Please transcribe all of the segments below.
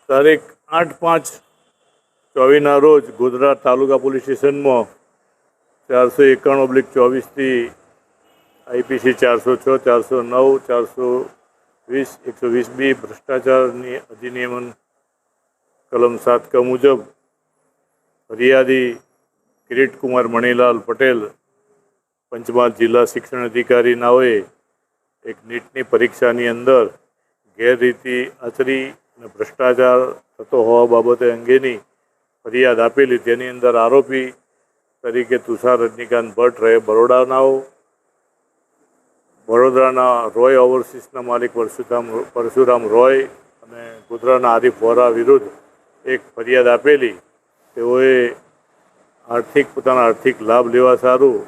તારીખ 8/5/24 રોજ ગોધરા તાલુકા પોલીસ સ્ટેશનમાં 451/24 આઈપીસી 406, 409, 420, 120B ભ્રષ્ટાચારની અધિનિયમન કલમ 7 મુજબ ફરિયાદી કિરીટકુમાર મણીલાલ પટેલ પંચમહાલ જિલ્લા શિક્ષણ અધિકારી નાઓએ એક નીટની પરીક્ષાની અંદર ગેરરીતિ આચરી અને ભ્રષ્ટાચાર થતો હોવા બાબતે અંગેની ફરિયાદ આપેલી. તેની અંદર આરોપી તરીકે તુષાર રજનીકાંત ભટ્ટ રહે વડોદરાના રોય ઓવરસીસના માલિક પરશુરામ રોય અને ગોધરાના આરિફ વોરા વિરુદ્ધ એક ફરિયાદ આપેલી. તેઓએ પોતાના આર્થિક લાભ લેવા સારું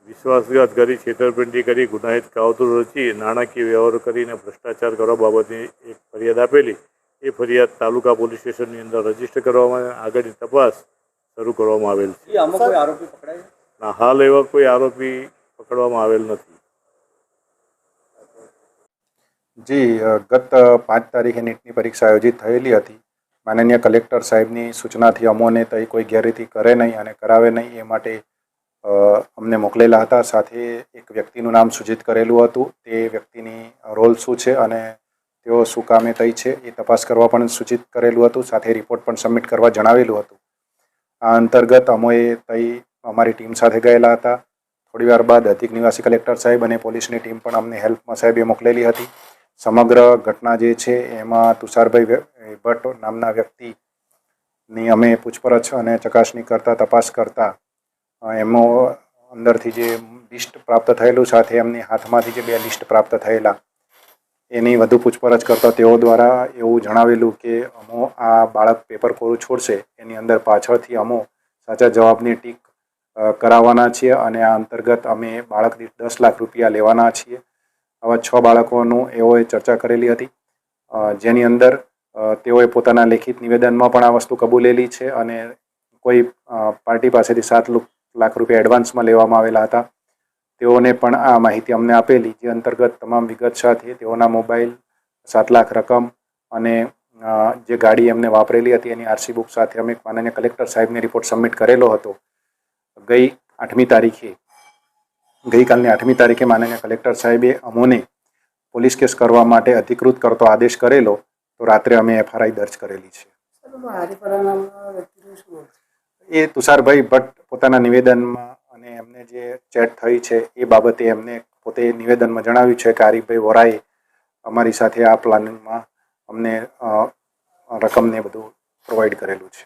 વિશ્વાસઘાત કરી, છેતરપિંડી કરી, ગુનાહિત કાવતરું રચી નાણાકીય વ્યવહારો કરીને ભ્રષ્ટાચાર કરવા બાબતની એક ફરિયાદ આપેલી. એ ફરિયાદ તાલુકા પોલીસ સ્ટેશનની અંદર રજીસ્ટર કરવામાં આગળની તપાસ શરૂ કરવામાં આવેલ છે. હાલ એવા કોઈ આરોપી પકડવામાં આવેલ નથી. જી, ગત 5 તારીખે નીટની પરીક્ષા આયોજિત થયેલી હતી. માનનીય કલેક્ટર સાહેબની સૂચનાથી અમોને તઈ કોઈ ગેરરીતિ કરે નહીં અને કરાવે નહીં એ માટે અમને મોકલેલા હતા. સાથે એક વ્યક્તિનું નામ સૂચિત કરેલું હતું. તે વ્યક્તિની રોલ શું છે અને તેઓ શું કામે તઈ છે એ તપાસ કરવા પણ સૂચિત કરેલું હતું. સાથે રિપોર્ટ પણ સબમિટ કરવા જણાવેલું હતું. આ અંતર્ગત અમોએ તઈ અમારી ટીમ સાથે ગયેલા હતા. થોડીવાર બાદ અધિક નિવાસી કલેક્ટર સાહેબ અને પોલીસની ટીમ પણ અમને હેલ્પમાં સાહેબે મોકલેલી હતી. સમગ્ર ઘટના જે છે એમાં તુષારભાઈ ભટ્ટ નામના વ્યક્તિની અમે પૂછપરછ અને ચકાસણી કરતા તપાસ કરતા એમાં અંદરથી જે લિસ્ટ પ્રાપ્ત થયેલું, સાથે એમની હાથમાંથી જે 2 લિસ્ટ પ્રાપ્ત થયેલા એની વધુ પૂછપરછ કરતા તેઓ દ્વારા એવું જણાવેલું કે અમો આ બાળક પેપર કોરું છોડશે એની અંદર પાછળથી અમો સાચા જવાબની ટીક કરાવવાના છીએ અને આ અંતર્ગત અમે બાળક દીઠ 10 લાખ રૂપિયા લેવાના છીએ. આવા 6 બાળકોનું એઓએ ચર્ચા કરેલી હતી, જેની અંદર તેઓએ પોતાના લેખિત નિવેદનમાં પણ આ વસ્તુ કબૂલેલી છે અને કોઈ પાર્ટી પાસેથી 7 લાખ રૂપિયા એડવાન્સમાં લેવામાં આવેલા હતા. તેઓને પણ આ માહિતી અમને આપેલી, જે અંતર્ગત તમામ વિગત સાથે તેઓના મોબાઈલ, 7 લાખ રકમ અને જે ગાડી એમને વાપરેલી હતી એની આરસી બુક સાથે અમે માનનીય કલેક્ટર સાહેબને રિપોર્ટ સબમિટ કરેલો હતો. ગઈકાલની 8મી તારીખે માનનીય કલેક્ટર સાહેબે અમોને પોલીસ કેસ કરવા માટે અધિકૃત કરતો આદેશ કરેલો, તો રાત્રે અમે એફઆરઆઈ દર્જ કરેલી છે. એ તુષારભાઈ ભટ્ટ પોતાના નિવેદનમાં અને એમને જે ચેટ થઈ છે એ બાબતે એમને પોતે નિવેદનમાં જણાવ્યું છે કે આરિફભાઈ વોરાએ અમારી સાથે આ પ્લાનિંગમાં અમને રકમને બધું પ્રોવાઈડ કરેલું છે.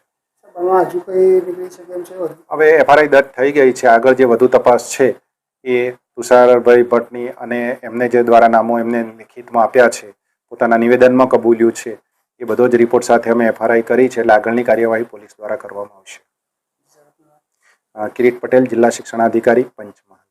હવે એફઆરઆઈ દર્જ થઈ ગઈ છે. આગળ જે વધુ તપાસ છે એ તુષારભાઈ ભટ્ટની અને એમને જે દ્વારા નામો એમને લિખિતમાં આપ્યા છે, પોતાના નિવેદનમાં કબૂલ્યું છે, એ બધો જ રિપોર્ટ સાથે અમે એફઆરઆઈ કરી છે. એટલે આગળની કાર્યવાહી પોલીસ દ્વારા કરવામાં આવશે. કિરીટ પટેલ, જિલ્લા શિક્ષણાધિકારી, પંચમહાલ.